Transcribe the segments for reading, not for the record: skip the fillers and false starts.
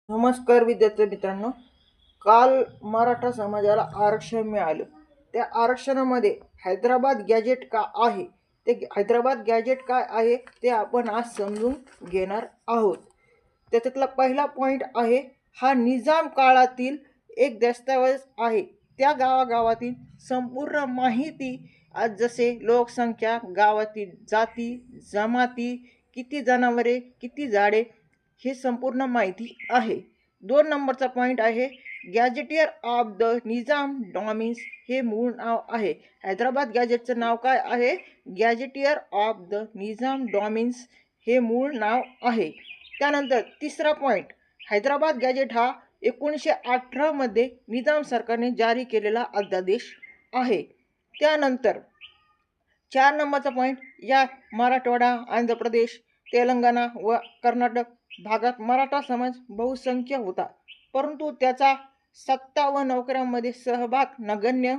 नमस्कार विद्यार्थी मित्रांनो. काल मराठा समाजाला आरक्षण मिळालं. त्या आरक्षणामध्ये हैदराबाद गॅजेट का आहे, ते हैदराबाद गॅजेट काय आहे ते आपण आज समजून घेणार आहोत. त्याच्यातला पहिला पॉईंट आहे, हा निजाम काळातील एक दस्तऐवज आहे. त्या गावागावातील संपूर्ण माहिती, आज जसे लोकसंख्या, गावातील जाती जमाती, किती जनावरे, किती झाडे, हे संपूर्ण माहिती आहे. 2 नंबरचा पॉईंट आहे, गॅजेटियर ऑफ द निजाम डॉमिन्स हे मूळ नाव आहे. हैदराबाद गॅजेटचं नाव काय आहे? गॅजेटियर ऑफ द निजाम डॉमिन्स हे मूळ नाव आहे. त्यानंतर तिसरा पॉईंट, हैदराबाद गॅजेट हा 1918 मध्ये निजाम सरकारने जारी केलेला अध्यादेश आहे. त्यानंतर 4 नंबरचा पॉईंट, या मराठवाडा, आंध्र प्रदेश, तेलंगणा व कर्नाटक भागात मराठा समाज बहुसंख्य होता, परंतु त्याचा सत्ता व नोकऱ्यांमध्ये सहभाग नगण्य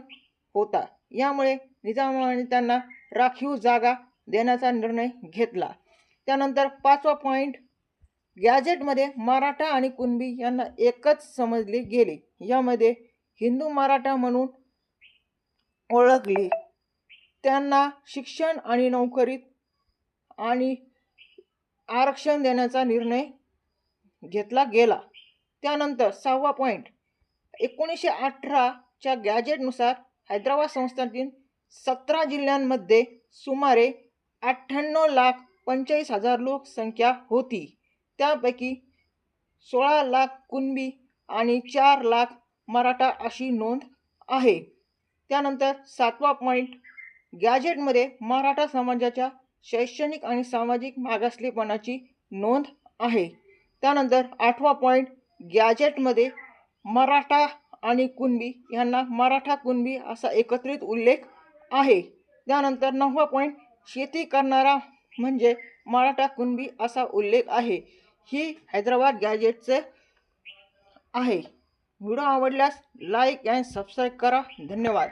होता. यामुळे निजामाने त्यांना राखीव जागा देण्याचा निर्णय घेतला. त्यानंतर 5वा पॉईंट, गॅजेटमध्ये मराठा आणि कुणबी यांना एकच समजले गेले. यामध्ये हिंदू मराठा म्हणून ओळखले. त्यांना शिक्षण आणि नोकरीत आणि आरक्षण देण्याचा निर्णय घेतला गेला. त्यानंतर 6वा पॉईंट, 1918च्या गॅजेटनुसार हैदराबाद संस्थानातील 17 जिल्ह्यांमध्ये सुमारे 98,45,000 लोकसंख्या होती. त्यापैकी 16 लाख कुणबी आणि 4 लाख मराठा अशी नोंद आहे. त्यानंतर 7वा पॉईंट, गॅजेटमध्ये मराठा समाजाच्या शैक्षणिक आणि सामाजिक मागासलेपणाची नोंद आहे. त्यानंतर 8वा पॉईंट, गॅजेटमध्ये मराठा आणि कुणबी यांना मराठा कुणबी असा एकत्रित उल्लेख आहे. त्यानंतर 9वा पॉईंट, शेती करणारा म्हणजे मराठा कुणबी असा उल्लेख आहे. ही हैदराबाद गॅजेटचे आहे. व्हिडिओ आवडल्यास लाईक आणि सबस्क्राईब करा. धन्यवाद.